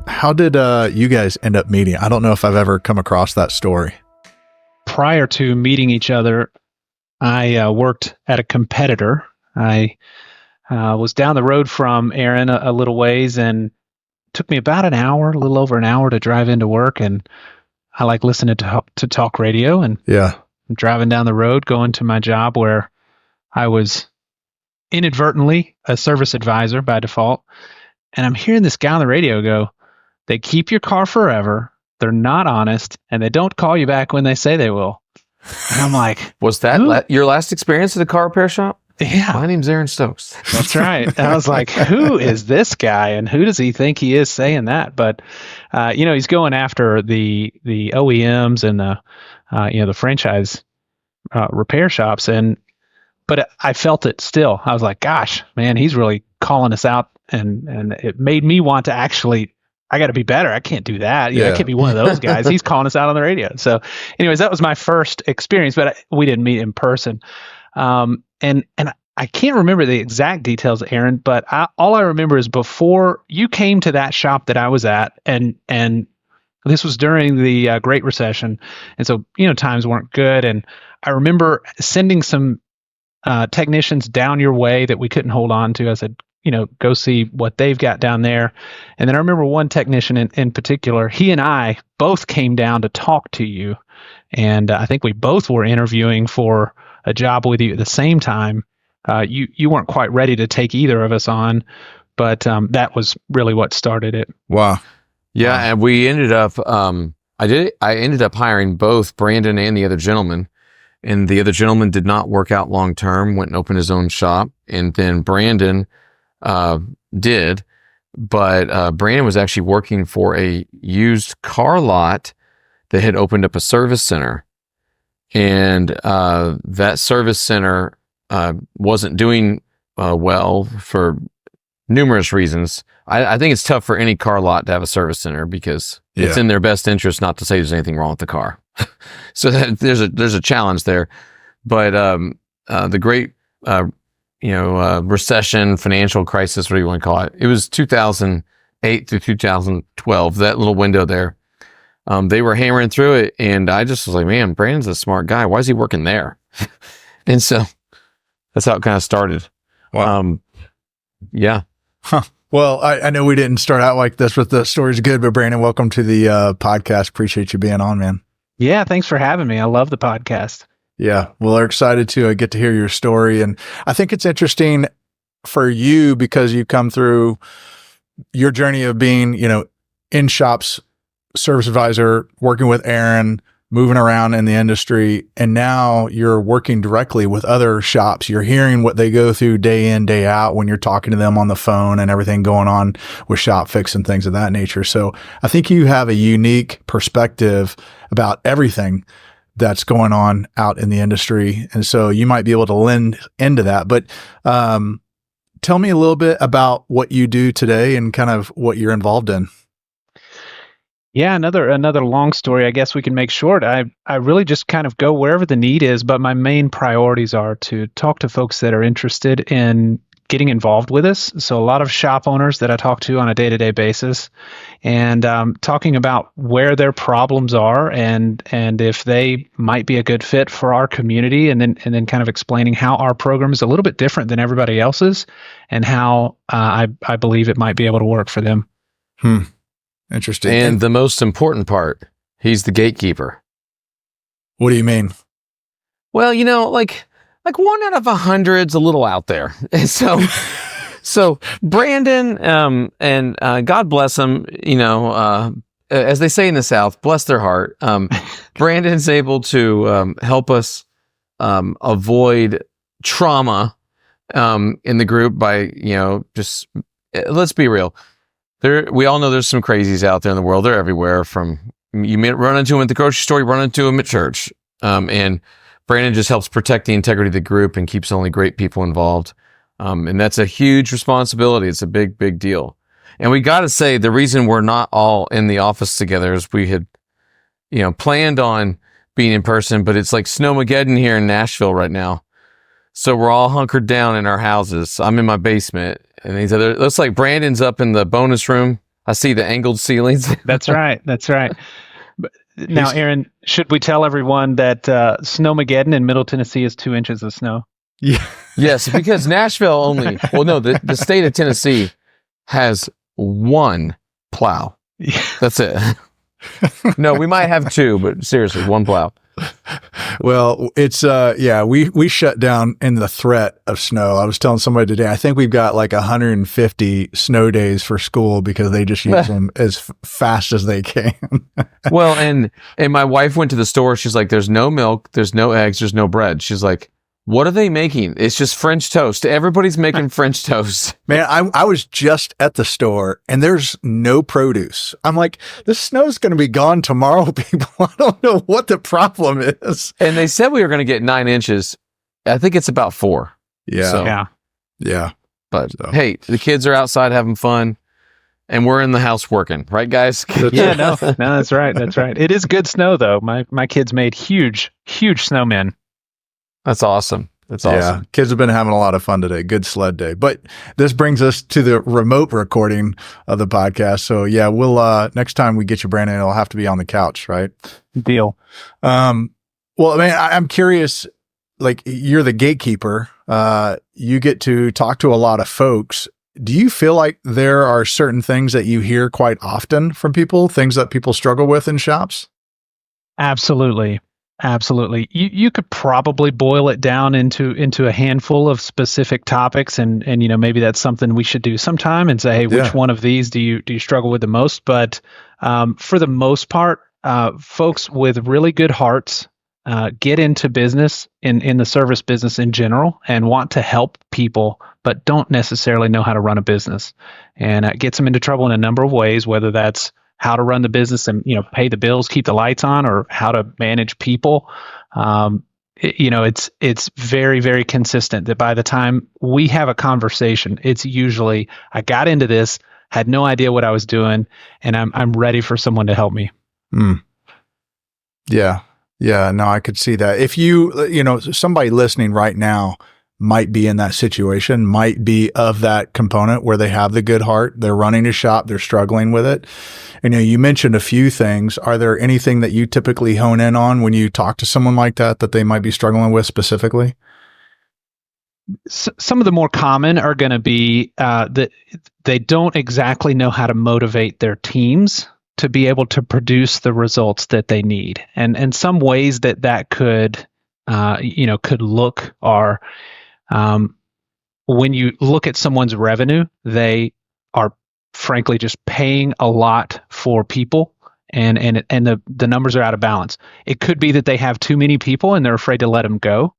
How did you guys end up meeting? I don't know if I've ever come across that story. Prior to meeting each other, I worked at a competitor. I was down the road from Aaron a little ways, and it took me about an hour, a little over an hour, to drive into work. And I like listening to talk radio, and Yeah. I'm driving down the road going to my job where I was inadvertently a service advisor by default. And I'm hearing this guy on the radio go, "They keep your car forever. They're not honest, and they don't call you back when they say they will." And I'm like, was that your last experience at a car repair shop? yeah, My name's Aaron Stokes. that's right. And I was like, who is this guy, and who does he think he is saying that? But he's going after the OEMs and the franchise repair shops, but I felt it still. I was like, gosh, man, he's really calling us out, and it made me want to actually. I got to be better. I can't do that. I can't be one of those guys. He's calling us out on the radio. So, anyways, that was my first experience, but we didn't meet in person. And I can't remember the exact details, Aaron, but all I remember is before you came to that shop that I was at, and this was during the Great Recession, and so times weren't good. And I remember sending some technicians down your way that we couldn't hold on to. I said, go see what they've got down there. And then I remember one technician in particular, he and I both came down to talk to you. And I think we both were interviewing for a job with you at the same time. You weren't quite ready to take either of us on, but that was really what started it. Wow. Yeah. And we ended up, I ended up hiring both Brandon and the other gentleman. And the other gentleman did not work out long term, went and opened his own shop. And then Brandon did, but Brandon was actually working for a used car lot that had opened up a service center, and that service center wasn't doing well for numerous reasons. I think it's tough for any car lot to have a service center because it's in their best interest not to say there's anything wrong with the car. So there's a challenge there, but the great recession, financial crisis, what do you want to call it? It was 2008 to 2012, that little window there. They were hammering through it, and I just was like, man, Brandon's a smart guy. Why is he working there? And so that's how it kind of started. Wow. Yeah. Huh. Well, I know we didn't start out like this, but the story's good. But Brandon, welcome to the podcast. Appreciate you being on, man. Yeah, thanks for having me. I love the podcast. Yeah, well, we're excited to get to hear your story. And I think it's interesting for you because you come through your journey of being, in shops, service advisor, working with Aaron, moving around in the industry, and now you're working directly with other shops. You're hearing what they go through day in, day out when you're talking to them on the phone and everything going on with shop fix and things of that nature. So I think you have a unique perspective about everything that's going on out in the industry. And so you might be able to lend into that. But tell me a little bit about what you do today and kind of what you're involved in. Yeah, another long story. I guess we can make short. I really just kind of go wherever the need is, but my main priorities are to talk to folks that are interested in getting involved with us. So a lot of shop owners that I talk to on a day-to-day basis, and talking about where their problems are and if they might be a good fit for our community, and then kind of explaining how our program is a little bit different than everybody else's, and how I believe it might be able to work for them. Interesting. And the most important part, he's the gatekeeper. What do you mean? Well, like 1 out of 100's a little out there. And so Brandon, and God bless him, as they say in the South, bless their heart. Brandon's able to help us avoid trauma in the group by, just let's be real. We all know there's some crazies out there in the world. They're everywhere. From you may run into them at the grocery store, you run into them at church, and Brandon just helps protect the integrity of the group and keeps only great people involved. And that's a huge responsibility. It's a big, big deal. And we got to say, the reason we're not all in the office together is we had, planned on being in person, but it's like Snowmageddon here in Nashville right now. So we're all hunkered down in our houses. I'm in my basement, and looks like Brandon's up in the bonus room I see the angled ceilings. That's right. That's right. But now, Aaron, should we tell everyone that Snowmageddon in Middle Tennessee is 2 inches of snow? Yeah. Yes, because Nashville only. Well, no, the state of Tennessee has one plow. Yeah. That's it. No, we might have two, but seriously, one plow. Well, it's we shut down in the threat of snow. I was telling somebody today, I think we've got like 150 snow days for school because they just use them as fast as they can. Well, and my wife went to the store. She's like, "There's no milk, there's no eggs, there's no bread." She's like, "What are they making?" It's just French toast. Everybody's making French toast. Man, I was just at the store and there's no produce. I'm like, this snow's going to be gone tomorrow, people. I don't know what the problem is. And they said we were going to get 9 inches. I think it's about 4. Yeah. So, Yeah. But hey, the kids are outside having fun and we're in the house working. Right, guys? Yeah, no, that's right. That's right. It is good snow, though. My kids made huge snowmen. That's awesome. That's awesome. Yeah, kids have been having a lot of fun today. Good sled day. But this brings us to the remote recording of the podcast. So yeah, we'll next time we get you, Brandon, it'll have to be on the couch, right? Deal. Well, I mean, I'm curious, like you're the gatekeeper. You get to talk to a lot of folks. Do you feel like there are certain things that you hear quite often from people, things that people struggle with in shops? Absolutely. Absolutely. You could probably boil it down into a handful of specific topics and maybe that's something we should do sometime and say, hey, which one of these do you struggle with the most? But for the most part, folks with really good hearts get into business in the service business in general and want to help people, but don't necessarily know how to run a business. And it gets them into trouble in a number of ways, whether that's how to run the business and pay the bills, keep the lights on, or how to manage people. It's very, very consistent that by the time we have a conversation, it's usually I got into this, had no idea what I was doing, and I'm ready for someone to help me. Yeah, no, I could see that. If somebody listening right now might be in that situation, might be of that component where they have the good heart, they're running a shop, they're struggling with it. And you mentioned a few things. Are there anything that you typically hone in on when you talk to someone like that they might be struggling with specifically? Some of the more common are going to be that they don't exactly know how to motivate their teams to be able to produce the results that they need. And some ways that could look are when you look at someone's revenue, they are frankly just paying a lot for people and the numbers are out of balance. It could be that they have too many people and they're afraid to let them go.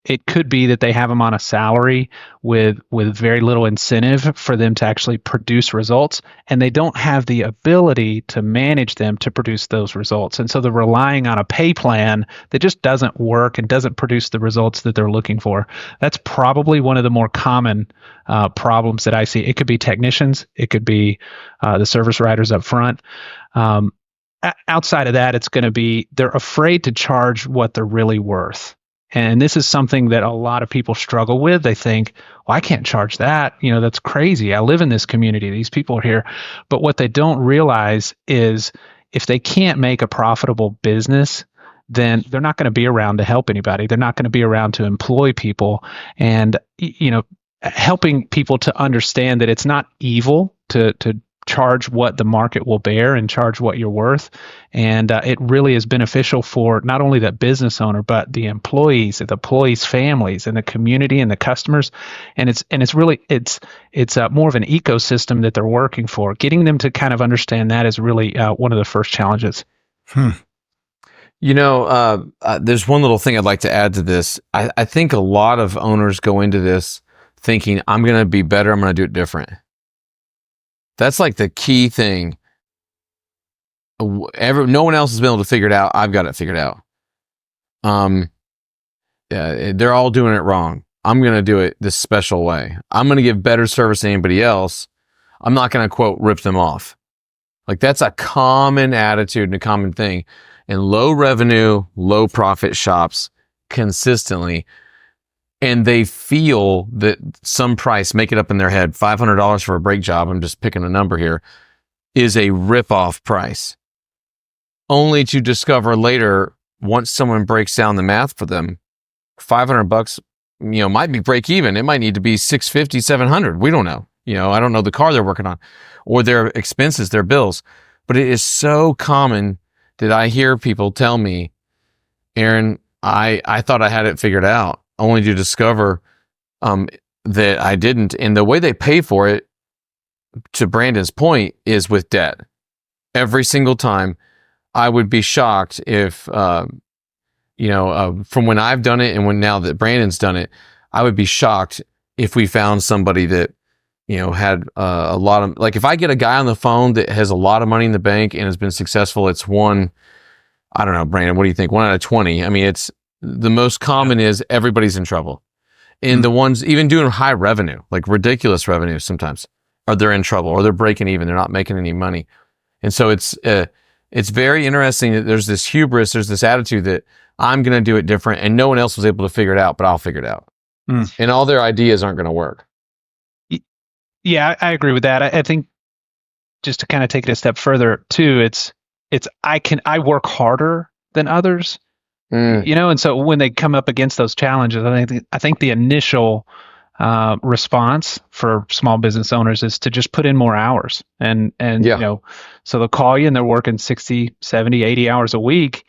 It could be that they have them on a salary with very little incentive for them to actually produce results, and they don't have the ability to manage them to produce those results. And so they're relying on a pay plan that just doesn't work and doesn't produce the results that they're looking for. That's probably one of the more common problems that I see. It could be technicians. It could be the service writers up front. Outside of that, it's going to be they're afraid to charge what they're really worth. And this is something that a lot of people struggle with. They think, well, I can't charge that. That's crazy. I live in this community. These people are here. But what they don't realize is if they can't make a profitable business, then they're not going to be around to help anybody. They're not going to be around to employ people. And, helping people to understand that it's not evil to charge what the market will bear and charge what you're worth. And it really is beneficial for not only the business owner, but the employees, families, and the community and the customers. And it's more of an ecosystem that they're working for. Getting them to kind of understand that is really one of the first challenges. There's one little thing I'd like to add to this. I think a lot of owners go into this thinking, I'm going to be better. I'm going to do it different. That's like the key thing. No one else has been able to figure it out. I've got it figured out. They're all doing it wrong. I'm going to do it this special way. I'm going to give better service than anybody else. I'm not going to, quote, rip them off. Like that's a common attitude and a common thing in low revenue, low profit shops consistently. And they feel that some price, make it up in their head, $500 for a brake job, I'm just picking a number here, is a rip-off price, only to discover later, once someone breaks down the math for them, $500, might be break even. It might need to be $650, $700. We don't know. I don't know the car they're working on or their expenses, their bills. But it is so common that I hear people tell me, Aaron, I thought I had it figured out, only to discover that I didn't. And the way they pay for it, to Brandon's point, is with debt. Every single time. I would be shocked if, from when I've done it and now that Brandon's done it, I would be shocked if we found somebody that, had a lot of, like, if I get a guy on the phone that has a lot of money in the bank and has been successful, it's one, I don't know, Brandon, what do you think? 1 out of 20. I mean, it's the most common is everybody's in trouble. And the ones even doing high revenue, like ridiculous revenue sometimes, or they're in trouble or they're breaking even. They're not making any money. And so it's very interesting that there's this hubris, there's this attitude that I'm going to do it different and no one else was able to figure it out, but I'll figure it out. And all their ideas aren't going to work. Yeah, I agree with that. I think just to kind of take it a step further too, I work harder than others, and so when they come up against those challenges, I think the initial response for small business owners is to just put in more hours and so they'll call you and they're working 60, 70, 80 hours a week,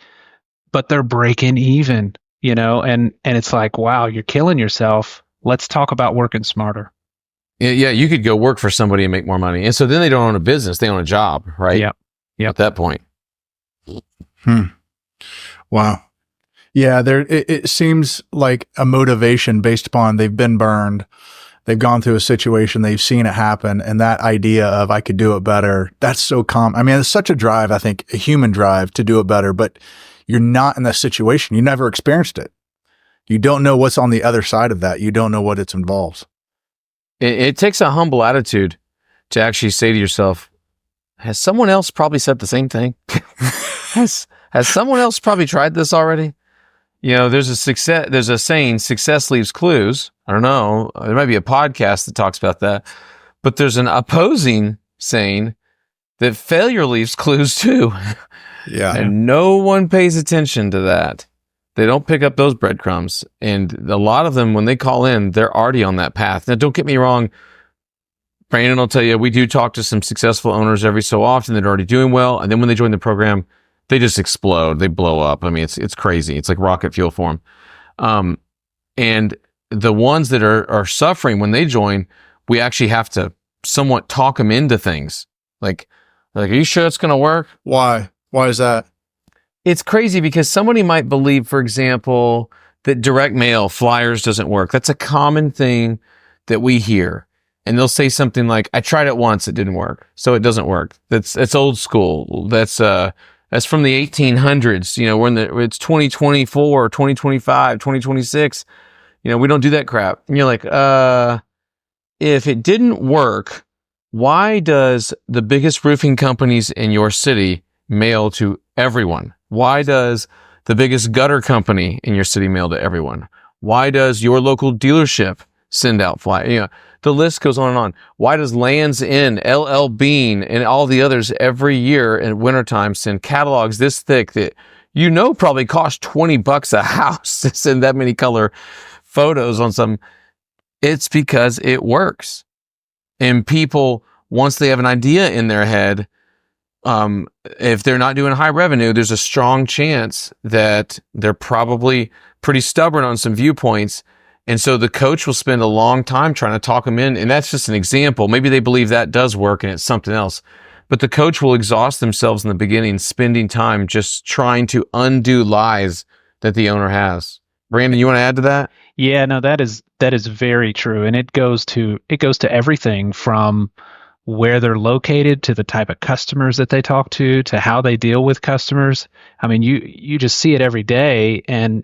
but they're breaking even, and it's like, wow, you're killing yourself. Let's talk about working smarter. Yeah, you could go work for somebody and make more money. And so then they don't own a business, they own a job, right? Yeah. At that point. Wow. Yeah, it seems like a motivation based upon they've been burned. They've gone through a situation, they've seen it happen, and that idea of I could do it better, that's so common. I mean, it's such a drive, I think, a human drive to do it better, but you're not in that situation. You never experienced it. You don't know what's on the other side of that. You don't know what it involves. It takes a humble attitude to actually say to yourself, has someone else probably said the same thing? Has someone else probably tried this already? There's a saying, success leaves clues. I don't know. There might be a podcast that talks about that, but there's an opposing saying that failure leaves clues too. Yeah. And no one pays attention to that. They don't pick up those breadcrumbs. And a lot of them, when they call in, they're already on that path. Now, don't get me wrong. Brandon will tell you, we do talk to some successful owners every so often that are already doing well. And then when they join the program, they just explode. They blow up. I mean, it's crazy. It's like rocket fuel for them. And the ones that are suffering when they join, we actually have to somewhat talk them into things. Like, are you sure it's going to work? Why? Why is that? It's crazy because somebody might believe, for example, that direct mail flyers doesn't work. That's a common thing that we hear. And they'll say something like, I tried it once, it didn't work, so it doesn't work. That's old school. That's from the 1800s. It's 2024, 2025, 2026. We don't do that crap. And you're like, if it didn't work, why does the biggest roofing companies in your city mail to everyone? Why does the biggest gutter company in your city mail to everyone? Why does your local dealership send out flyers? The list goes on and on. Why does Lands End, LL Bean, and all the others every year in wintertime send catalogs this thick that probably cost $20 a house to send that many color photos on some? It's because it works. And people, once they have an idea in their head, if they're not doing high revenue, there's a strong chance that they're probably pretty stubborn on some viewpoints. And so the coach will spend a long time trying to talk them in. And that's just an example. Maybe they believe that does work and it's something else. But the coach will exhaust themselves in the beginning, spending time just trying to undo lies that the owner has. Brandon, you want to add to that? Yeah, no, that is very true. And it goes to everything from where they're located to the type of customers that they talk to how they deal with customers. I mean, you just see it every day. And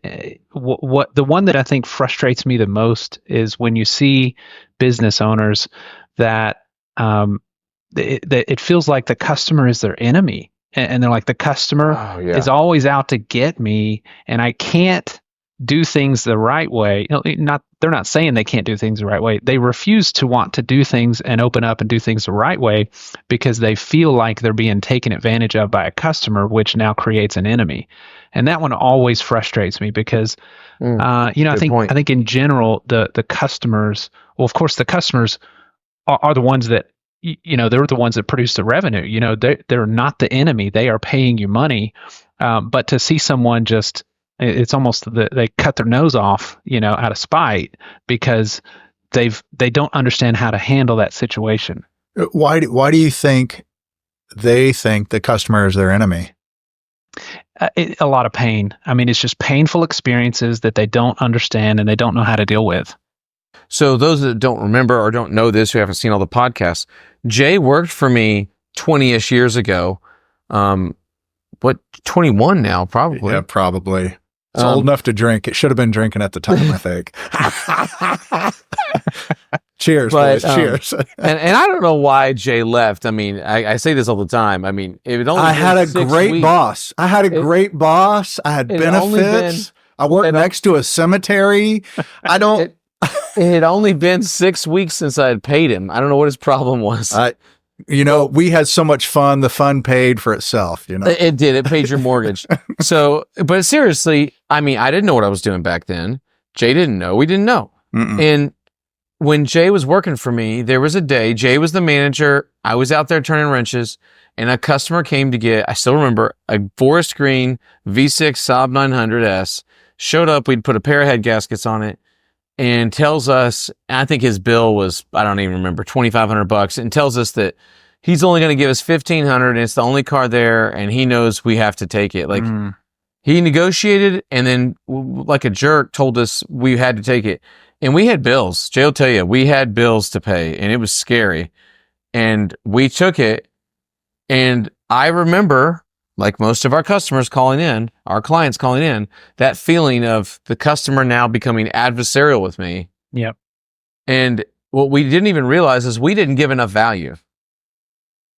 what the one that I think frustrates me the most is when you see business owners that it feels like the customer is their enemy, and they're like, the customer is always out to get me, and I can't do things the right way. They're not saying they can't do things the right way. They refuse to want to do things and open up and do things the right way because they feel like they're being taken advantage of by a customer, which now creates an enemy. And that one always frustrates me because, I think in general, the customers, well, of course, the customers are the ones that, they're the ones that produce the revenue. They're not the enemy. They are paying you money. But to see someone it's almost they cut their nose off, out of spite because they don't understand how to handle that situation. Why do you think they think the customer is their enemy? A lot of pain. I mean, it's just painful experiences that they don't understand and they don't know how to deal with. So those that don't remember or don't know this, who haven't seen all the podcasts, Jay worked for me 20-ish years ago. 21 now, probably. Yeah, probably. It's old enough to drink. It should have been drinking at the time, I think. Cheers, boys. Cheers. and I don't know why Jay left. I mean, I say this all the time. I mean, I had a great boss. I had benefits. I worked next to a cemetery. It had only been 6 weeks since I had paid him. I don't know what his problem was. We had so much fun. The fun paid for itself, It did. It paid your mortgage. But seriously, I mean, I didn't know what I was doing back then. Jay didn't know. We didn't know. Mm-mm. And when Jay was working for me, there was a day, Jay was the manager. I was out there turning wrenches, and a customer came to get, I still remember, a forest green V6 Saab 900S. Showed up. We'd put a pair of head gaskets on it. And tells us, I think his bill was, I don't even remember, $2,500, and tells us that he's only going to give us $1,500 and it's the only car there, and he knows we have to take it. Like, he negotiated and then, like a jerk, told us we had to take it. And we had bills. Jay will tell you, we had bills to pay, and it was scary. And we took it. And I remember, like most of our customers calling in, our clients calling in, that feeling of the customer now becoming adversarial with me. Yep. And what we didn't even realize is we didn't give enough value.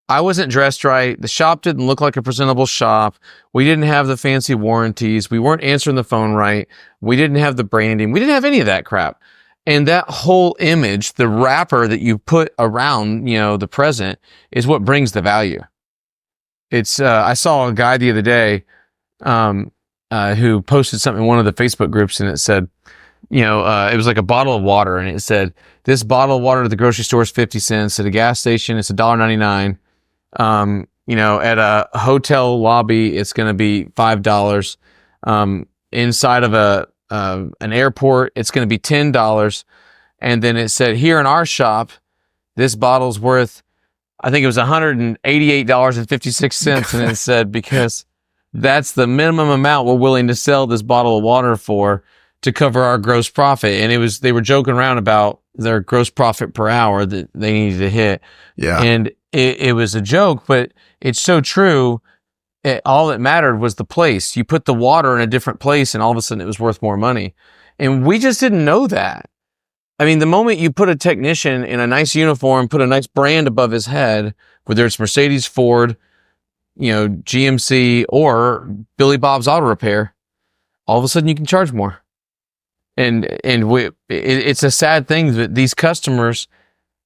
I wasn't dressed right. The shop didn't look like a presentable shop. We didn't have the fancy warranties. We weren't answering the phone right. We didn't have the branding. We didn't have any of that crap. And that whole image, the wrapper that you put around, the present, is what brings the value. It's, I saw a guy the other day, who posted something in one of the Facebook groups, and it said, it was like a bottle of water, and it said, this bottle of water at the grocery store is 50 cents. At a gas station, it's $1.99. At a hotel lobby, it's going to be $5. Inside of an airport, it's going to be $10. And then it said, here in our shop, this bottle's worth, I think it was $188.56. And it said, because that's the minimum amount we're willing to sell this bottle of water for to cover our gross profit. And they were joking around about their gross profit per hour that they needed to hit. Yeah. And it was a joke, but it's so true. All that mattered was the place. You put the water in a different place, and all of a sudden it was worth more money. And we just didn't know that. I mean, the moment you put a technician in a nice uniform, put a nice brand above his head, whether it's Mercedes, Ford, GMC, or Billy Bob's Auto Repair, all of a sudden you can charge more. And it's a sad thing that these customers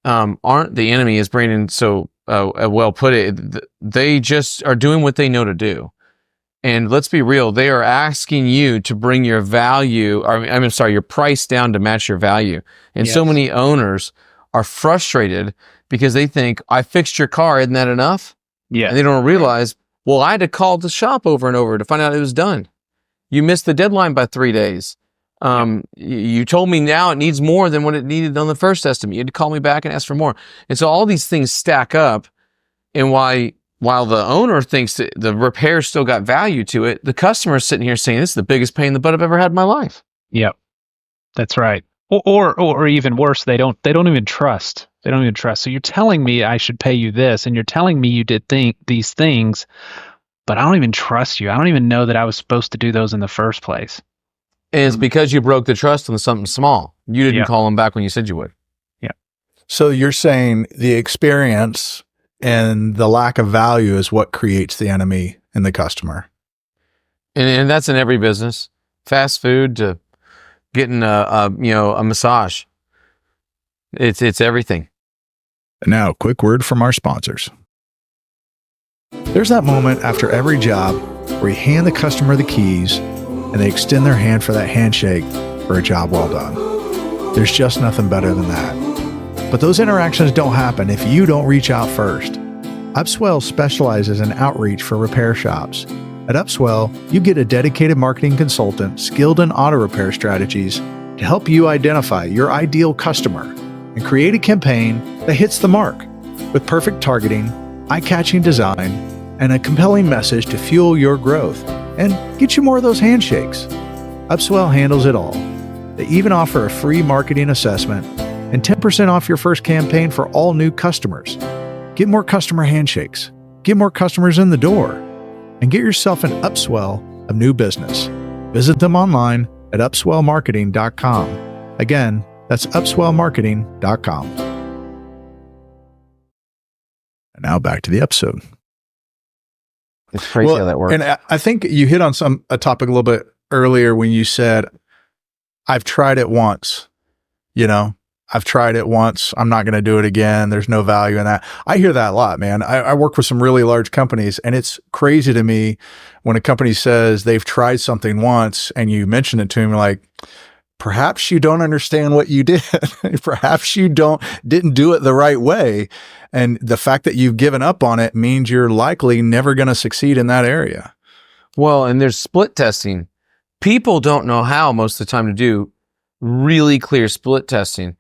aren't the enemy, as Brandon so well put it. They just are doing what they know to do. And let's be real, they are asking you to bring your value, your price down to match your value. And Yes. So many owners are frustrated because they think, I fixed your car, isn't that enough? Yeah. And they don't realize, well, I had to call the shop over and over to find out it was done. You missed the deadline by 3 days. You told me now it needs more than what it needed on the first estimate. You had to call me back and ask for more. And so all these things stack up. And while the owner thinks that the repair still got value to it, the customer is sitting here saying, this is the biggest pain in the butt I've ever had in my life. Yep. That's right. Or even worse, they don't even trust. They don't even trust. So you're telling me I should pay you this, and you're telling me you did these things, but I don't even trust you. I don't even know that I was supposed to do those in the first place. And it's because you broke the trust on something small. You didn't call them back when you said you would. Yeah. So you're saying the experience and the lack of value is what creates the enemy in the customer. And that's in every business, fast food to getting a massage. It's everything. Now, quick word from our sponsors. There's that moment after every job where you hand the customer the keys and they extend their hand for that handshake for a job well done. There's just nothing better than that. But those interactions don't happen if you don't reach out first. Upswell specializes in outreach for repair shops. At Upswell, you get a dedicated marketing consultant skilled in auto repair strategies to help you identify your ideal customer and create a campaign that hits the mark with perfect targeting, eye-catching design, and a compelling message to fuel your growth and get you more of those handshakes. Upswell handles it all. They even offer a free marketing assessment and 10% off your first campaign for all new customers. Get more customer handshakes, get more customers in the door, and get yourself an upswell of new business. Visit them online at upswellmarketing.com. Again, that's upswellmarketing.com. And now back to the episode. It's crazy how that works. And I think you hit on a topic a little bit earlier when you said, I've tried it once, I've tried it once. I'm not going to do it again. There's no value in that. I hear that a lot, man. I work with some really large companies, and it's crazy to me when a company says they've tried something once and you mention it to them, like, perhaps you don't understand what you did. Perhaps you didn't do it the right way. And the fact that you've given up on it means you're likely never going to succeed in that area. Well, and there's split testing. People don't know how most of the time to do really clear split testing.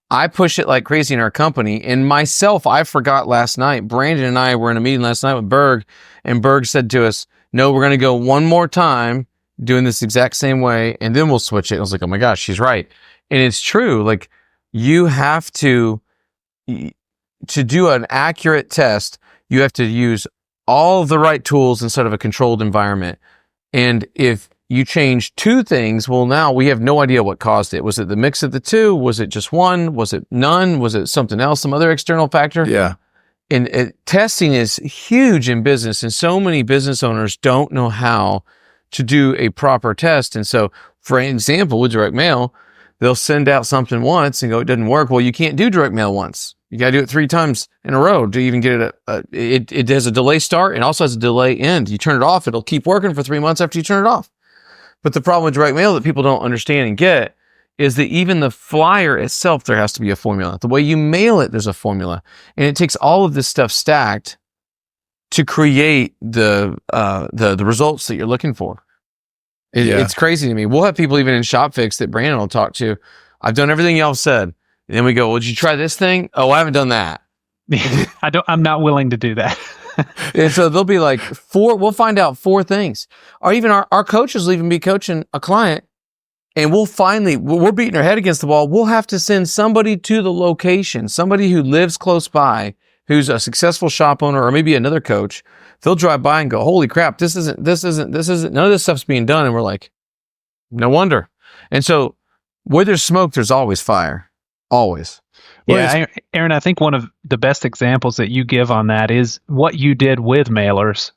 I push it like crazy in our company, and myself, I forgot last night. Brandon and I were in a meeting last night with Berg, and Berg said to us, no, we're going to go one more time doing this exact same way, and then we'll switch it. I was like, oh my gosh, she's right. And it's true. Like, you have to do an accurate test, you have to use all of the right tools instead of a controlled environment. And if you change two things, well, now we have no idea what caused it. Was it the mix of the two? Was it just one? Was it none? Was it something else, some other external factor? Yeah. And testing is huge in business, and so many business owners don't know how to do a proper test. And so, for example, with direct mail, they'll send out something once and go, it doesn't work. Well, you can't do direct mail once. You got to do it 3 times in a row to even get it. It has a delay start and also has a delay end. You turn it off, it'll keep working for 3 months after you turn it off. But the problem with direct mail that people don't understand and get is that even the flyer itself, there has to be a formula. The way you mail it, there's a formula. And it takes all of this stuff stacked to create the results that you're looking for. It's crazy to me. We'll have people even in ShopFix that Brandon will talk to. I've done everything y'all said. And then we go, well, did you try this thing? Oh, I haven't done that. I'm not willing to do that. And so they'll be like, we'll find out 4 things. Or even our coaches will even be coaching a client, and we're beating our head against the wall. We'll have to send somebody to the location, somebody who lives close by, who's a successful shop owner, or maybe another coach. They'll drive by and go, holy crap, this isn't, none of this stuff's being done. And we're like, no wonder. And so where there's smoke, there's always fire. Always. Yeah, Aaron, I think one of the best examples that you give on that is what you did with mailers.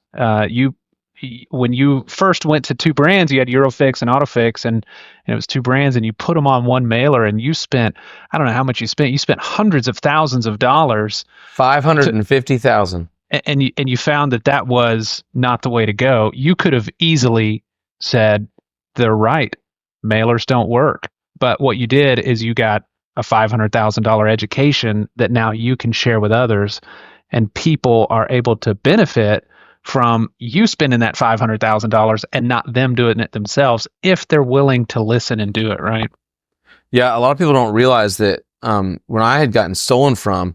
When you first went to 2 brands, you had Eurofix and AutoFix, and it was 2 brands, and you put them on one mailer, and you spent, I don't know how much you spent. You spent hundreds of thousands of dollars. $550,000. And you found that was not the way to go. You could have easily said, they're right, mailers don't work. But what you did is you got a $500,000 education that now you can share with others, and people are able to benefit from you spending that $500,000 and not them doing it themselves if they're willing to listen and do it right. Yeah, a lot of people don't realize that when I had gotten stolen from,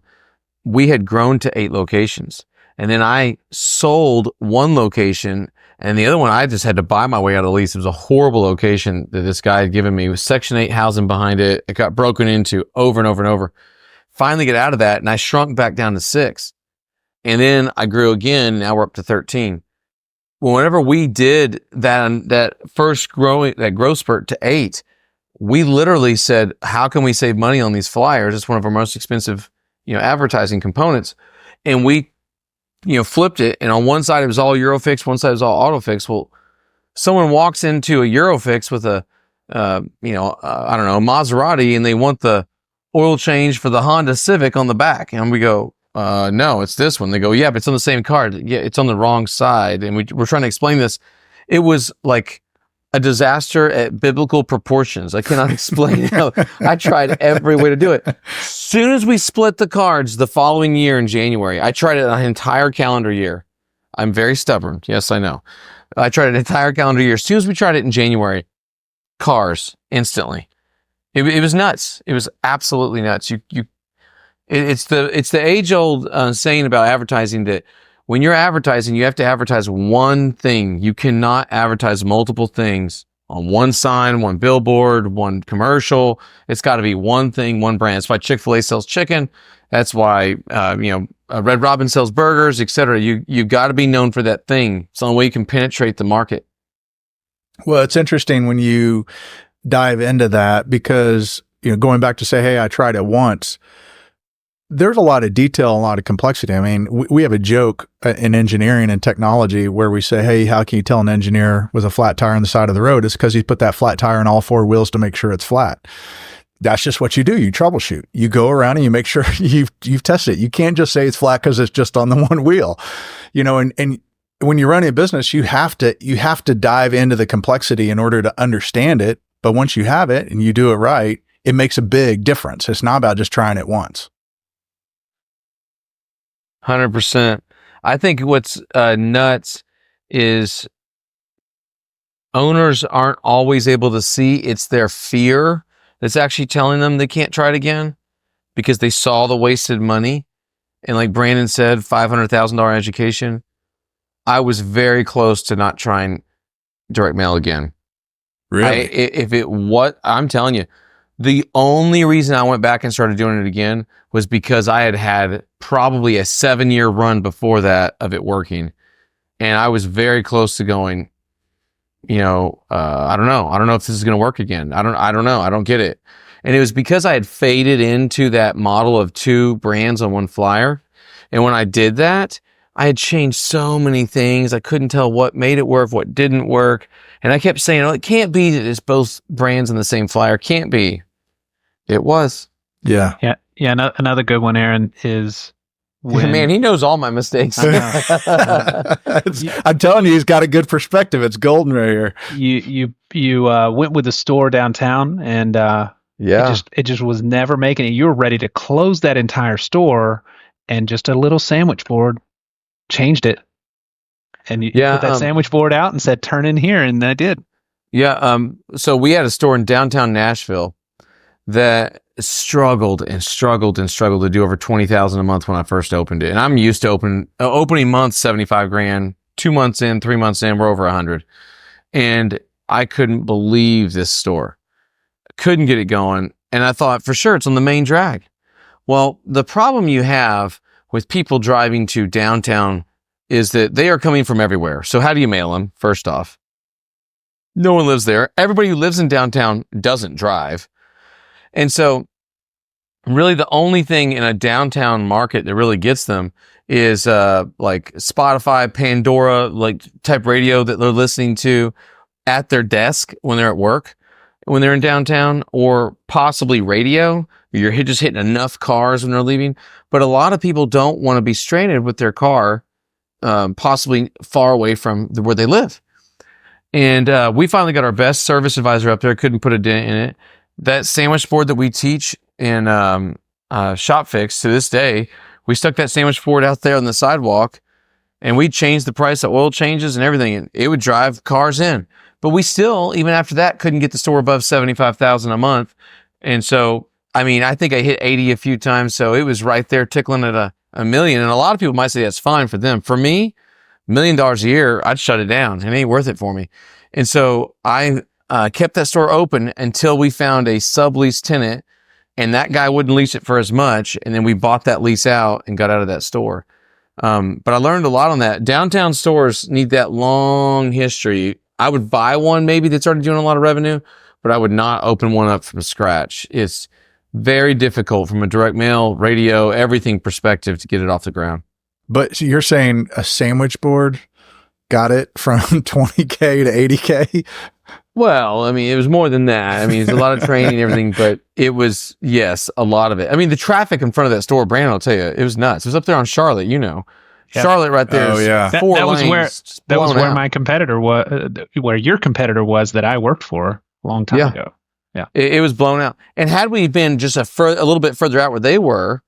we had grown to 8 locations. And then I sold 1 location, and the other one I just had to buy my way out of the lease. It was a horrible location that this guy had given me. It was Section 8 housing behind it. It got broken into over and over and over. Finally get out of that, and I shrunk back down to 6. And then I grew again. Now we're up to 13. Well, whenever we did that first growth spurt to 8, we literally said, how can we save money on these flyers? It's one of our most expensive, advertising components. And we, flipped it. And on one side, it was all Eurofix. One side was all AutoFix. Well, someone walks into a Eurofix with a I don't know, Maserati, and they want the oil change for the Honda Civic on the back. And we go, no, it's this one. They go, yeah, but it's on the same card. Yeah, it's on the wrong side. And we're trying to explain this. It was like a disaster at biblical proportions. I cannot explain how I tried every way to do it. As soon as we split the cards the following year in January, I tried it an entire calendar year. I'm very stubborn. Yes, I know. I tried an entire calendar year. As soon as we tried it in January, cars instantly. It was nuts. It was absolutely nuts. It's the age old saying about advertising that when you're advertising, you have to advertise one thing. You cannot advertise multiple things on one sign, one billboard, one commercial. It's got to be one thing, one brand. That's why Chick-fil-A sells chicken. That's why Red Robin sells burgers, etc. You've got to be known for that thing. It's the only way you can penetrate the market. Well, it's interesting when you dive into that because, going back to say, hey, I tried it once. There's a lot of detail, a lot of complexity. I mean, we have a joke in engineering and technology where we say, hey, how can you tell an engineer with a flat tire on the side of the road? It's because he put that flat tire on all four wheels to make sure it's flat. That's just what you do. You troubleshoot. You go around and you make sure you've tested it. You can't just say it's flat because it's just on the one wheel, and when you're running a business, you have to dive into the complexity in order to understand it. But once you have it and you do it right, it makes a big difference. It's not about just trying it once. 100%. I think what's nuts is owners aren't always able to see it's their fear that's actually telling them they can't try it again because they saw the wasted money. And like Brandon said, $500,000 education. I was very close to not trying direct mail again. Really? I'm telling you, the only reason I went back and started doing it again was because I had probably a 7-year run before that of it working. And I was very close to going, I don't know. I don't know if this is going to work again. I don't know. I don't get it. And it was because I had faded into that model of 2 brands on one flyer. And when I did that, I had changed so many things. I couldn't tell what made it work, what didn't work. And I kept saying, it can't be that it's both brands on the same flyer. Can't be. It was. Yeah. Yeah. Another good one, Aaron, is when... Man, he knows all my mistakes. I'm telling you, he's got a good perspective. It's golden right here. You went with the store downtown and it just was never making it. You were ready to close that entire store and just a little sandwich board changed it. And you put that sandwich board out and said, turn in here. And I did. Yeah. So we had a store in downtown Nashville that struggled to do over 20,000 a month when I first opened it. And I'm used to opening months, 75 grand, 2 months in, 3 months in, we're over 100. And I couldn't believe this store. Couldn't get it going. And I thought for sure it's on the main drag. Well, the problem you have with people driving to downtown is that they are coming from everywhere. So how do you mail them? First off, no one lives there. Everybody who lives in downtown doesn't drive. And so really the only thing in a downtown market that really gets them is like Spotify, Pandora, like type radio that they're listening to at their desk when they're at work, when they're in downtown, or possibly radio. You're just hitting enough cars when they're leaving. But a lot of people don't want to be stranded with their car, possibly far away from where they live. And we finally got our best service advisor up there. Couldn't put a dent in it. That sandwich board that we teach in Shop Fix to this day, we stuck that sandwich board out there on the sidewalk, and we changed the price of oil changes and everything. And it would drive cars in. But we still, even after that, couldn't get the store above $75,000 a month. And so, I mean, I think I hit 80 a few times. So it was right there tickling at a million. And a lot of people might say that's fine for them. For me, $1 million a year, I'd shut it down. It ain't worth it for me. And so I kept that store open until we found a sublease tenant, and that guy wouldn't lease it for as much. And then we bought that lease out and got out of that store. But I learned a lot on that. Downtown stores need that long history. I would buy one maybe that's already doing a lot of revenue, but I would not open one up from scratch. It's very difficult from a direct mail, radio, everything perspective to get it off the ground. But you're saying a sandwich board got it from 20K to 80K? Well, I mean, it was more than that. I mean, it's a lot of training and everything, but it was, yes, a lot of it. I mean, the traffic in front of that store, Brandon, I'll tell you, it was nuts. It was up there on Charlotte, Yeah. Charlotte right there. Oh, yeah. That Four was lanes where blown out. my competitor was, where your competitor was that I worked for a long time ago. It was blown out. And had we been just a little bit further out where they were,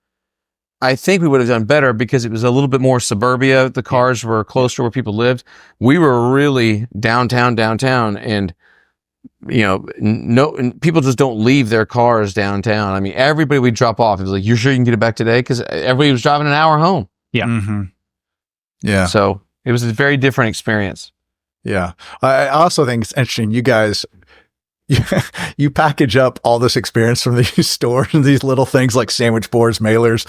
I think we would have done better because it was a little bit more suburbia. The cars were closer to where people lived. We were really downtown, and people just don't leave their cars downtown. I mean, everybody we drop off, it was like, "You sure you can get it back today?" Because everybody was driving an hour home. Yeah. Mm-hmm. Yeah. So it was a very different experience. Yeah. I also think it's interesting. You guys, you package up all this experience from these stores and these little things like sandwich boards, mailers.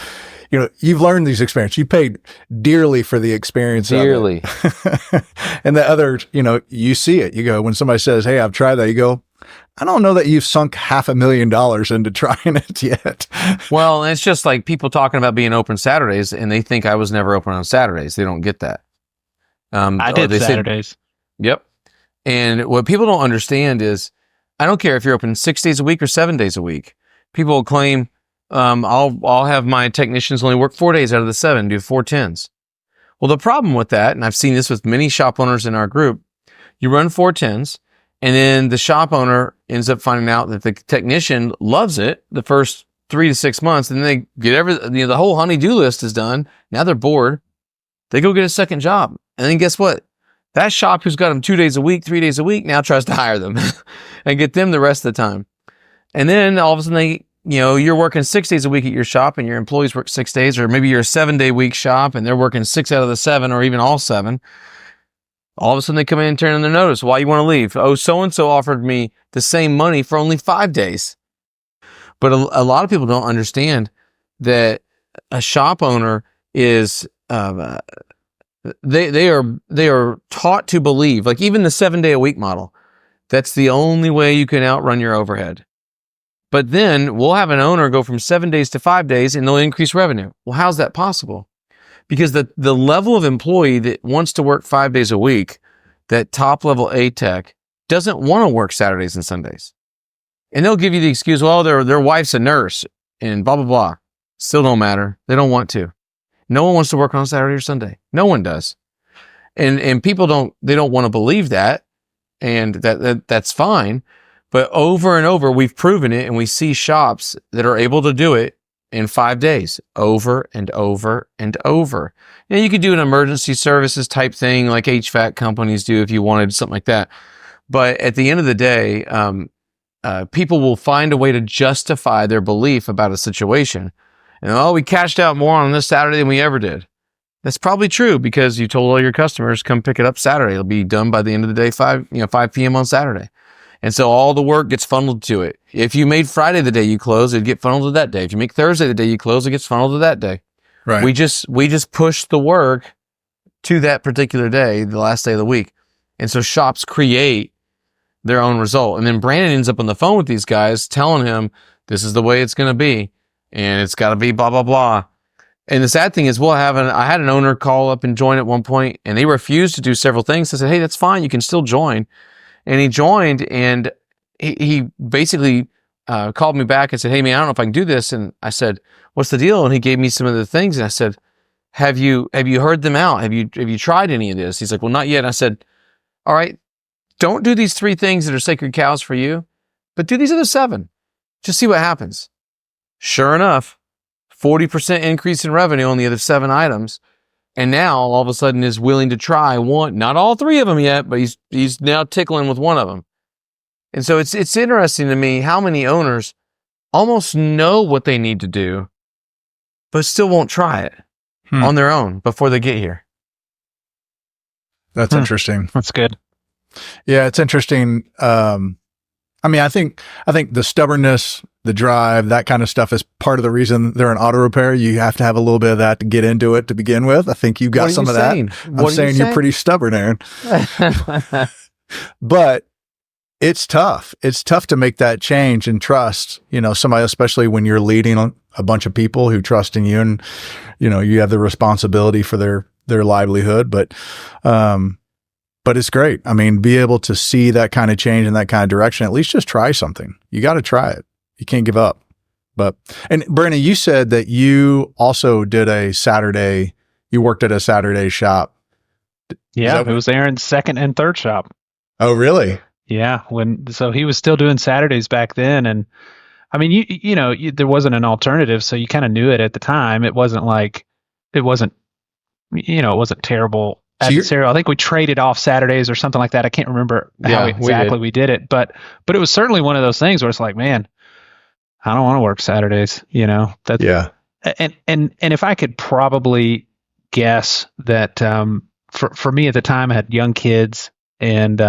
You've learned these experiences. You paid dearly for the experience. Dearly. And the other, you see it. You go, when somebody says, "Hey, I've tried that," you go, "I don't know that you've sunk $500,000 into trying it yet." Well, and it's just like people talking about being open Saturdays, and they think I was never open on Saturdays. They don't get that. I did Saturdays. Yep. And what people don't understand is, I don't care if you're open 6 days a week or 7 days a week. People will claim, I'll have my technicians only work 4 days out of the 7, do 4 10s. Well, the problem with that, and I've seen this with many shop owners in our group, you run 4 10s, and then the shop owner ends up finding out that the technician loves it the first 3 to 6 months, and then they get the whole honey-do list is done. Now they're bored. They go get a second job. And then guess what? That shop who's got them 2 days a week, 3 days a week, now tries to hire them and get them the rest of the time. And then all of a sudden you're working 6 days a week at your shop and your employees work 6 days, or maybe you're a 7-day week shop and they're working 6 out of the 7 or even all 7. All of a sudden they come in and turn in their notice. Why you want to leave? Oh, so-and-so offered me the same money for only 5 days. But a lot of people don't understand that a shop owner is, they are taught to believe, like even the 7-day-a-week model, that's the only way you can outrun your overhead. But then we'll have an owner go from 7 days to 5 days and they'll increase revenue. Well, how's that possible? Because the level of employee that wants to work 5 days a week, that top level A tech, doesn't want to work Saturdays and Sundays. And they'll give you the excuse, well, their wife's a nurse and blah, blah, blah. Still don't matter. They don't want to. No one wants to work on Saturday or Sunday. No one does. And people don't want to believe that. And that's fine. But over and over, we've proven it, and we see shops that are able to do it in 5 days, over and over and over. Now, you could do an emergency services type thing like HVAC companies do if you wanted something like that. But at the end of the day, people will find a way to justify their belief about a situation. And, we cashed out more on this Saturday than we ever did. That's probably true because you told all your customers, come pick it up Saturday. It'll be done by the end of the day, 5 p.m. on Saturday. And so all the work gets funneled to it. If you made Friday the day you close, it'd get funneled to that day. If you make Thursday the day you close, it gets funneled to that day. Right. We just push the work to that particular day, the last day of the week. And so shops create their own result. And then Brandon ends up on the phone with these guys telling him, this is the way it's going to be. And it's got to be blah, blah, blah. And the sad thing is I had an owner call up and join at one point, and they refused to do several things. I said, hey, that's fine. You can still join. And he joined, and he basically called me back and said, hey, man, I don't know if I can do this. And I said, what's the deal? And he gave me some of the things. And I said, have you heard them out? Have you tried any of this? He's like, well, not yet. And I said, all right, don't do these 3 things that are sacred cows for you, but do these other 7. Just see what happens. Sure enough, 40% increase in revenue on the other 7 items. And now all of a sudden is willing to try one, not all 3 of them yet, but he's now tickling with one of them. And so it's interesting to me how many owners almost know what they need to do, but still won't try it on their own before they get here. That's interesting. That's good. Yeah, it's interesting. I think the stubbornness, the drive, that kind of stuff is part of the reason they're in auto repair. You have to have a little bit of that to get into it to begin with. I think you got some of that. I'm saying you're pretty stubborn, Aaron. But it's tough. It's tough to make that change and trust, somebody, especially when you're leading a bunch of people who trust in you and, you have the responsibility for their livelihood. But, but it's great. I mean, be able to see that kind of change in that kind of direction, at least just try something. You got to try it. You can't give up. But, and Brandon, you said that you also did you worked at a Saturday shop. Yeah, it was Aaron's second and third shop. Oh, really? Yeah, so he was still doing Saturdays back then, and I mean, there wasn't an alternative, so you kind of knew it at the time. It wasn't terrible adversarial. I think we traded off Saturdays or something like that. I can't remember how exactly we did it, but it was certainly one of those things where it's like, man, I don't want to work Saturdays. That's, yeah. And if I could probably guess that, for me at the time, I had young kids, and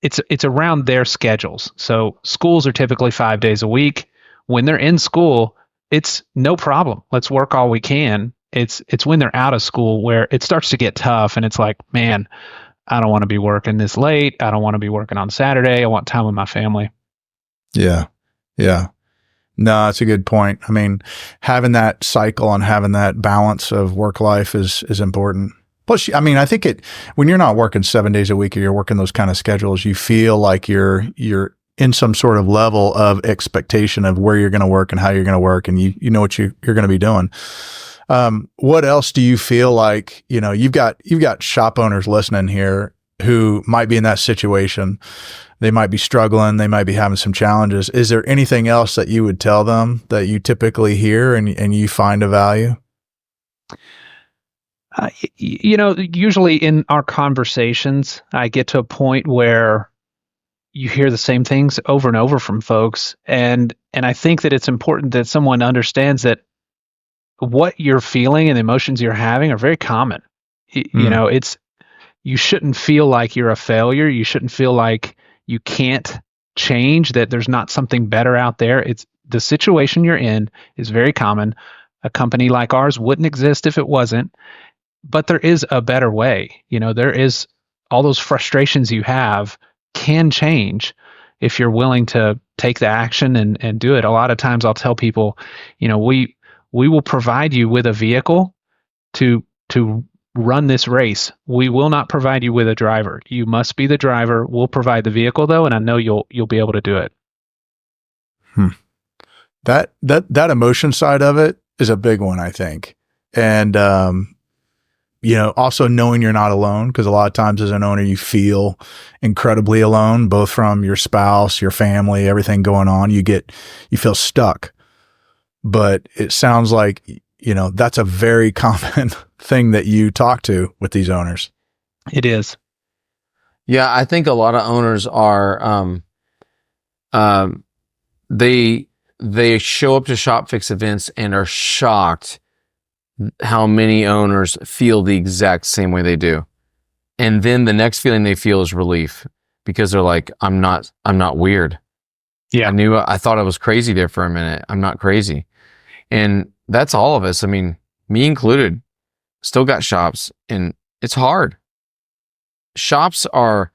it's around their schedules. So schools are typically 5 days a week. When they're in school, it's no problem. Let's work all we can. It's when they're out of school where it starts to get tough, and it's like, man, I don't want to be working this late. I don't want to be working on Saturday. I want time with my family. Yeah. Yeah. No, that's a good point. I mean, having that cycle and having that balance of work life is important. Plus, I mean, I think when you're not working 7 days a week or you're working those kind of schedules, you feel like you're in some sort of level of expectation of where you're going to work and how you're going to work, and you know what you're going to be doing. What else do you feel like, you've got shop owners listening here who might be in that situation. They might be struggling. They might be having some challenges. Is there anything else that you would tell them that you typically hear and you find of value? Usually in our conversations, I get to a point where you hear the same things over and over from folks. And I think that it's important that someone understands that what you're feeling and the emotions you're having are very common. You shouldn't feel like you're a failure. You shouldn't feel like you can't change, that there's not something better out there. It's the situation you're in is very common. A company like ours wouldn't exist if it wasn't. But there is a better way. There is, all those frustrations you have can change if you're willing to take the action and do it. A lot of times I'll tell people, we will provide you with a vehicle to run this race. We will not provide you with a driver. You must be the driver. We'll provide the vehicle though, and I know you'll be able to do it. That emotion side of it is a big one, I think. And also knowing you're not alone, because a lot of times as an owner, you feel incredibly alone, both from your spouse, your family, everything going on. You feel stuck. But it sounds like, that's a very common thing that you talk to with these owners. It is. Yeah, I think a lot of owners are, they show up to Shop Fix events and are shocked how many owners feel the exact same way they do. And then the next feeling they feel is relief, because they're like, I'm not weird. Yeah. I thought I was crazy there for a minute. I'm not crazy. And that's all of us. I mean, me included, still got shops, and it's hard. Shops are,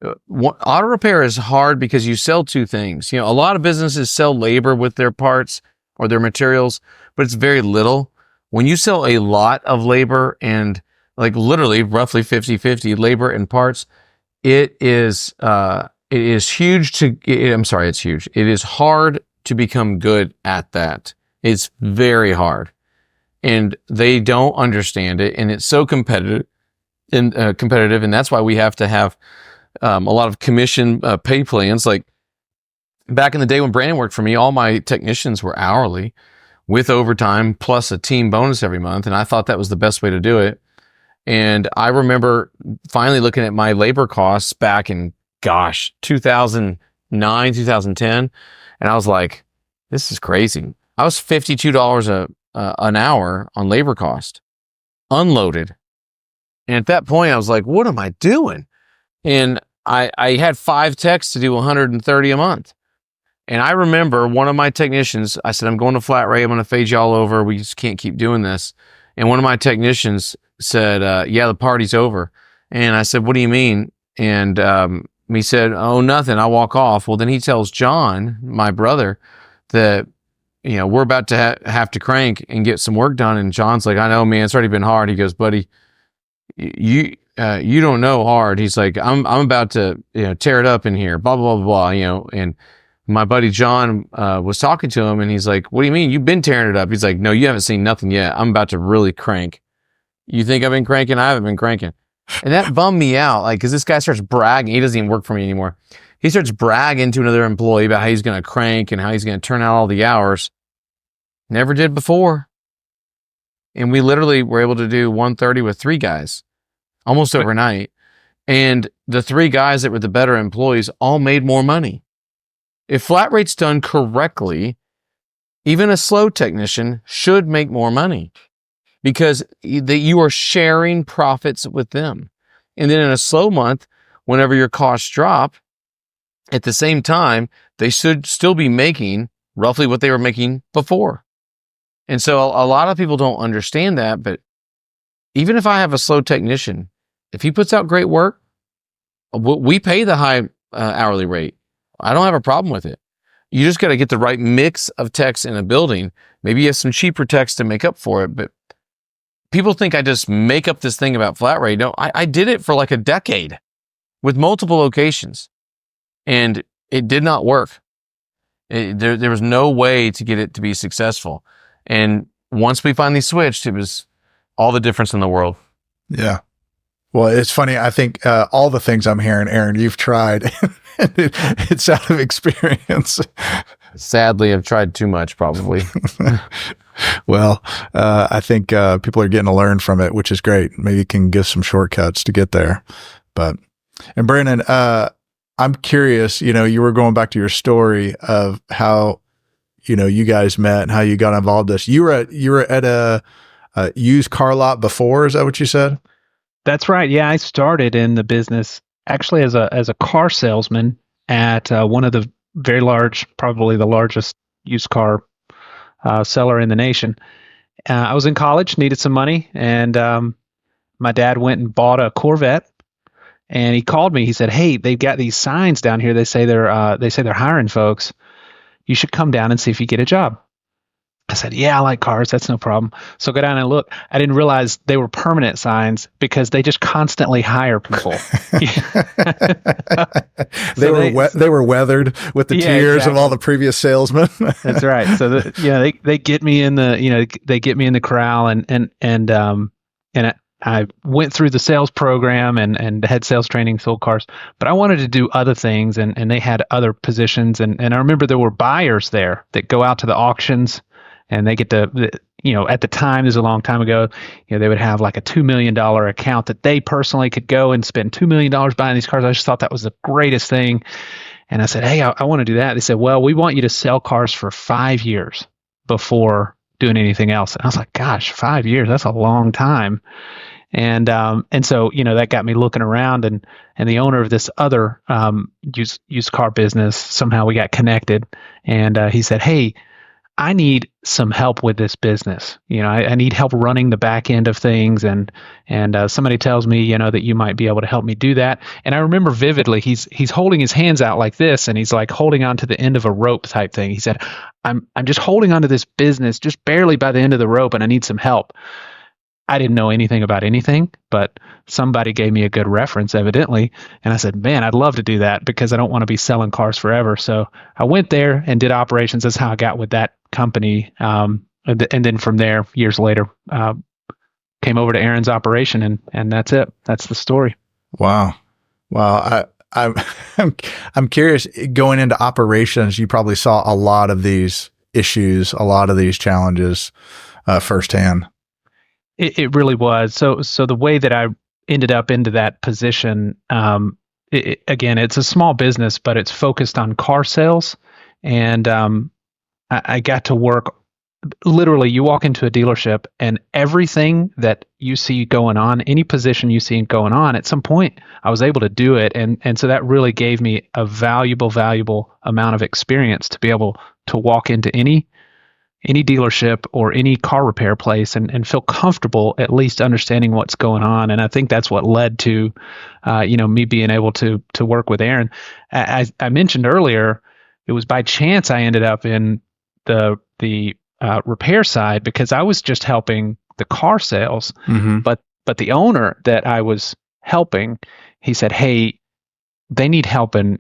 auto repair is hard because you sell two things. A lot of businesses sell labor with their parts or their materials, but it's very little. When you sell a lot of labor, and like literally roughly 50-50 labor and parts, it is huge it's huge. It is hard to become good at that. It's very hard, and they don't understand it. And it's so competitive, and that's why we have to have a lot of commission pay plans. Like back in the day when Brandon worked for me, all my technicians were hourly, with overtime plus a team bonus every month. And I thought that was the best way to do it. And I remember finally looking at my labor costs back in, 2009, 2010. And I was like, this is crazy. I was $52 an hour on labor cost, unloaded. And at that point I was like, what am I doing? And I had 5 techs to do 130 a month. And I remember one of my technicians, I said, I'm going to Flat Ray. I'm going to fade y'all over. We just can't keep doing this. And one of my technicians said, yeah, the party's over. And I said, what do you mean? And he said, oh, nothing. I walk off. Well, then he tells John, my brother, that, we're about to have to crank and get some work done. And John's like, I know, man, it's already been hard. He goes, buddy, you don't know hard. He's like, I'm about to, tear it up in here, blah, blah, blah, blah, and my buddy John, was talking to him and he's like, what do you mean? You've been tearing it up. He's like, no, you haven't seen nothing yet. I'm about to really crank. You think I've been cranking? I haven't been cranking. And that bummed me out. Like, cause this guy starts bragging. He doesn't even work for me anymore. He starts bragging to another employee about how he's going to crank and how he's going to turn out all the hours. Never did before. And we literally were able to do 130 with 3 guys almost overnight. And the 3 guys that were the better employees all made more money. If flat rate's done correctly, even a slow technician should make more money because you are sharing profits with them. And then in a slow month, whenever your costs drop, at the same time, they should still be making roughly what they were making before. And so a lot of people don't understand that, but even if I have a slow technician, if he puts out great work, we pay the high hourly rate. I don't have a problem with it. You just got to get the right mix of techs in a building. Maybe you have some cheaper techs to make up for it, but people think I just make up this thing about flat rate. No, I did it for like a decade with multiple locations and it did not work. There was no way to get it to be successful. And once we finally switched, it was all the difference in the world. Yeah. Well, it's funny. I think all the things I'm hearing, Aaron, you've tried. It's out of experience. Sadly, I've tried too much, probably. Well, I think people are getting to learn from it, which is great. Maybe you can give some shortcuts to get there. And Brandon, I'm curious, you were going back to your story of how, you guys met and how you got involved in this. You were at a used car lot before. Is that what you said? That's right. Yeah, I started in the business actually as a car salesman at one of the very large, probably the largest used car seller in the nation. I was in college, needed some money, and my dad went and bought a Corvette. And he called me. He said, "Hey, they've got these signs down here. They say they're hiring folks. You should come down and see if you get a job." I said, "Yeah, I like cars. That's no problem." So go down and look. I didn't realize they were permanent signs because they just constantly hire people. They were weathered with the tears of all the previous salesmen. That's right. So they get me in the corral and I went through the sales program and had sales training, sold cars, but I wanted to do other things and they had other positions. And I remember there were buyers there that go out to the auctions and they get to, at the time, this is a long time ago, they would have like a $2 million account that they personally could go and spend $2 million buying these cars. I just thought that was the greatest thing. And I said, "Hey, I want to do that." They said, "Well, we want you to sell cars for 5 years before doing anything else." And I was like, "Gosh, 5 years, that's a long time." And so, that got me looking around and the owner of this other used car business, somehow we got connected and he said, "Hey, I need some help with this business. I need help running the back end of things. And somebody tells me, that you might be able to help me do that." And I remember vividly, he's holding his hands out like this and he's like holding on to the end of a rope type thing. He said, I'm just holding onto this business just barely by the end of the rope and I need some help." I didn't know anything about anything, but somebody gave me a good reference evidently. And I said, "Man, I'd love to do that because I don't want to be selling cars forever." So I went there and did operations. That's how I got with that company. And then from there, years later, came over to Aaron's operation and that's it. That's the story. Wow. I'm curious, going into operations, you probably saw a lot of these issues, a lot of these challenges firsthand. It really was. So the way that I ended up into that position, again, it's a small business, but it's focused on car sales. And I got to work, literally, you walk into a dealership and everything that you see going on, any position you see going on, at some point, I was able to do it. And so that really gave me a valuable amount of experience to be able to walk into any dealership or any car repair place and feel comfortable at least understanding what's going on. And I think that's what led to, me being able to work with Aaron. As I mentioned earlier, it was by chance I ended up in the repair side because I was just helping the car sales, but the owner that I was helping, he said, "Hey, they need help in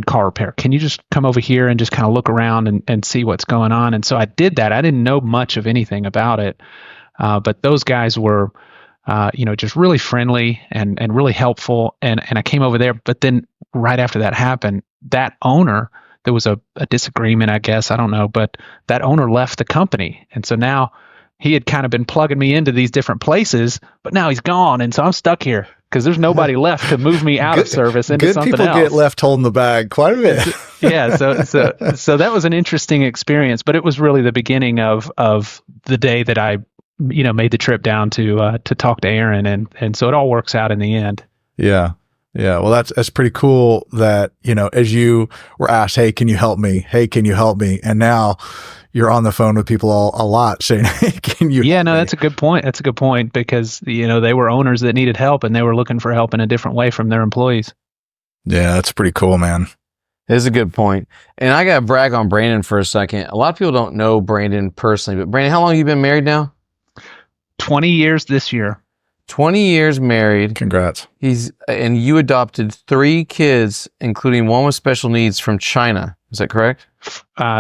car repair. Can you just come over here and just kind of look around and see what's going on?" And so I did that. I didn't know much of anything about it, but those guys were, just really friendly and really helpful. And I came over there. But then right after that happened, that owner, there was a disagreement, I guess. I don't know. But that owner left the company. And so now he had kind of been plugging me into these different places, but now he's gone. And so I'm stuck here because there's nobody left to move me out of service into something else. Good people get left holding the bag quite a bit. Yeah. So that was an interesting experience, but it was really the beginning of the day that I, made the trip down to talk to Aaron. And so it all works out in the end. Yeah. Yeah. Well, that's pretty cool that, as you were asked, "Hey, can you help me? Hey, can you help me?" And now you're on the phone with people a lot saying, "Hey, can you?" Yeah, no, that's a good point. That's a good point because, they were owners that needed help and they were looking for help in a different way from their employees. Yeah, that's pretty cool, man. It is a good point. And I got to brag on Brandon for a second. A lot of people don't know Brandon personally, but Brandon, how long have you been married now? 20 years this year. 20 years married. Congrats. And you adopted 3 kids, including one with special needs from China. Is that correct?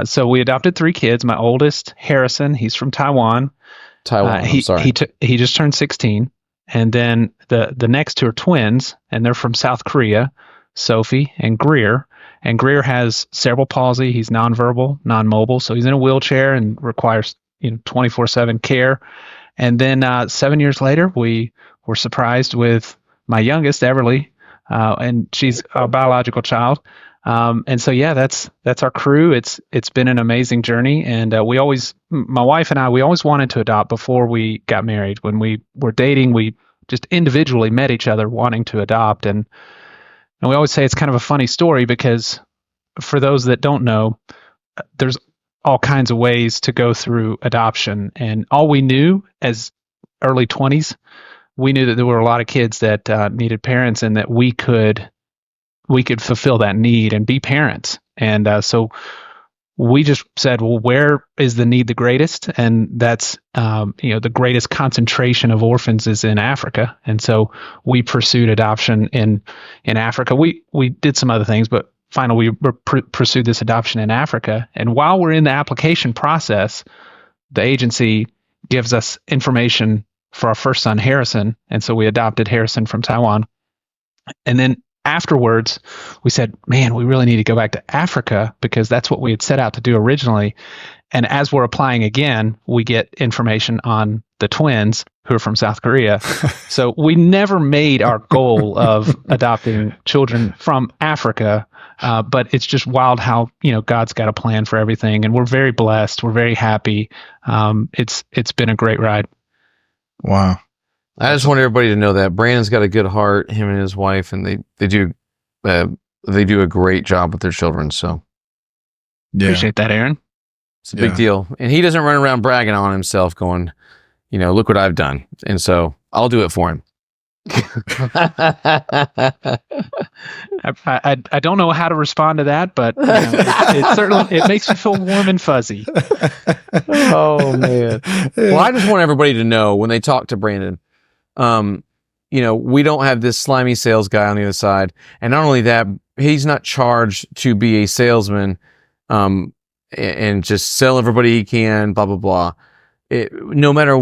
So we adopted 3 kids. My oldest, Harrison, he's from Taiwan. I'm sorry. He just turned 16. And then the next 2 are twins, and they're from South Korea, Sophie and Greer. And Greer has cerebral palsy. He's nonverbal, non-mobile, so he's in a wheelchair and requires 24/7 care. And then 7 years later, we were surprised with my youngest, Everly, and she's our biological child. And so, yeah, that's our crew. It's been an amazing journey. And my wife and I, we always wanted to adopt before we got married. When we were dating, we just individually met each other wanting to adopt. And we always say it's kind of a funny story because for those that don't know, there's all kinds of ways to go through adoption. And all we knew as early 20s, we knew that there were a lot of kids that needed parents and that we could fulfill that need and be parents. And so we just said, well, where is the need the greatest? And that's, the greatest concentration of orphans is in Africa. And so we pursued adoption in Africa. We did some other things, but finally we pursued this adoption in Africa. And while we're in the application process, the agency gives us information for our first son, Harrison. And so we adopted Harrison from Taiwan. And then afterwards, we said, man, we really need to go back to Africa because that's what we had set out to do originally. And as we're applying again, we get information on the twins who are from South Korea. So we never made our goal of adopting children from Africa, but it's just wild how, God's got a plan for everything. And we're very blessed. We're very happy. It's been a great ride. Wow. I just want everybody to know that Brandon's got a good heart, him and his wife, and they do a great job with their children. So Appreciate that, Aaron. It's a big deal. And he doesn't run around bragging on himself going, look what I've done. And so I'll do it for him. I don't know how to respond to that, but it certainly makes you feel warm and fuzzy. Oh man. Well, I just want everybody to know when they talk to Brandon, we don't have this slimy sales guy on the other side. And not only that, he's not charged to be a salesman, and just sell everybody he can, blah, blah, blah. No matter,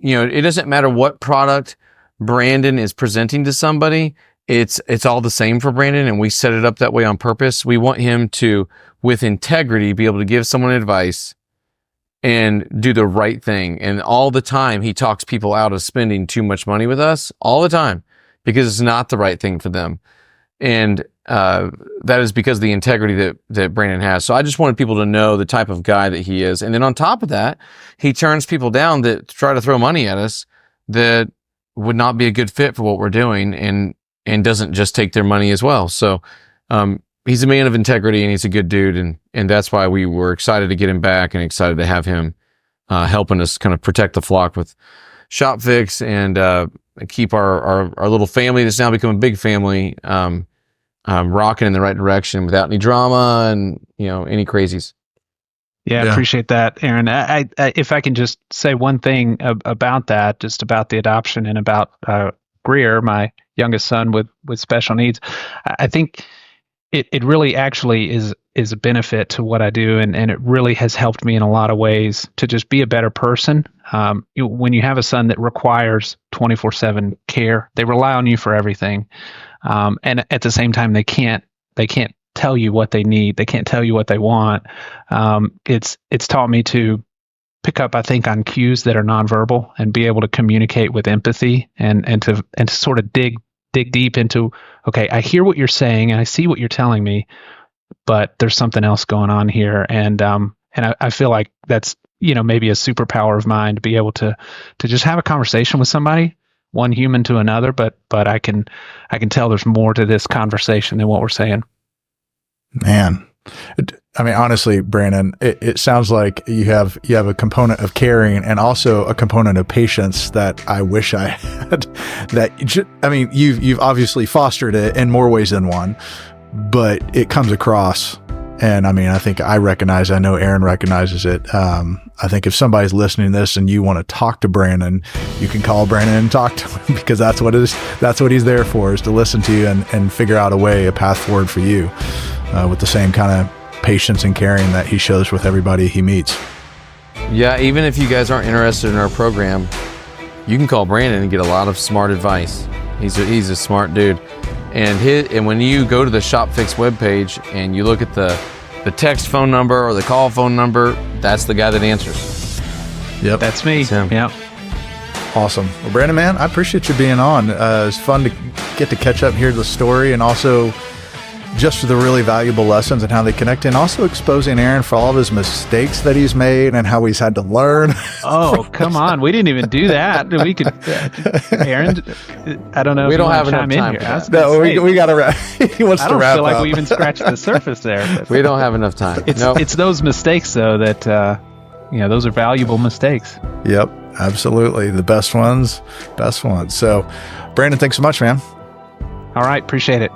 it doesn't matter what product Brandon is presenting to somebody. It's all the same for Brandon. And we set it up that way on purpose. We want him to, with integrity, be able to give someone advice and do the right thing. And all the time he talks people out of spending too much money with us all the time because it's not the right thing for them. And that is because of the integrity that Brandon has. So I just wanted people to know the type of guy that he is. And then on top of that, he turns people down that try to throw money at us that would not be a good fit for what we're doing and doesn't just take their money as well. So he's a man of integrity and he's a good dude. And that's why we were excited to get him back and excited to have him helping us kind of protect the flock with ShopFix and keep our little family that's now become a big family rocking in the right direction without any drama and any crazies. Yeah, I appreciate that, Aaron. I if I can just say one thing about that, just about the adoption and about Greer, my youngest son with special needs, I think it really actually is a benefit to what I do, and it really has helped me in a lot of ways to just be a better person. When you have a son that requires 24/7 care, they rely on you for everything, and at the same time they can't tell you what they need, they can't tell you what they want. It's taught me to pick up, I think, on cues that are nonverbal and be able to communicate with empathy and to sort of dig deep into, okay, I hear what you're saying and I see what you're telling me, but there's something else going on here. And I feel like that's, maybe a superpower of mine, to be able to just have a conversation with somebody, one human to another, but I can tell there's more to this conversation than what we're saying. Man. I mean, honestly, Brandon, it sounds like you have a component of caring and also a component of patience that I wish I had. You've obviously fostered it in more ways than one, but it comes across. And I mean, I know Aaron recognizes it. I think if somebody's listening to this and you want to talk to Brandon, you can call Brandon and talk to him, because that's what he's there for, is to listen to you and figure out a path forward for you, with the same kind of patience and caring that he shows with everybody he meets. Yeah, even if you guys aren't interested in our program, you can call Brandon and get a lot of smart advice. He's a smart dude. And when you go to the ShopFix webpage and you look at the text phone number or the call phone number, that's the guy that answers. Yep. That's me. Yeah. Awesome. Well, Brandon, man, I appreciate you being on. It's fun to get to catch up and hear the story, and also just for the really valuable lessons and how they connect, and also exposing Aaron for all of his mistakes that he's made and how he's had to learn. Oh, come on. We didn't even do that. We could, Aaron, I don't know. We if don't you have want to enough chime time. in here. No, we got to wrap. He wants to wrap I don't feel like up. we even scratched the surface there. We don't have enough time. It's those mistakes, though, that, those are valuable mistakes. Yep, absolutely. The best ones. So, Brandon, thanks so much, man. All right. Appreciate it.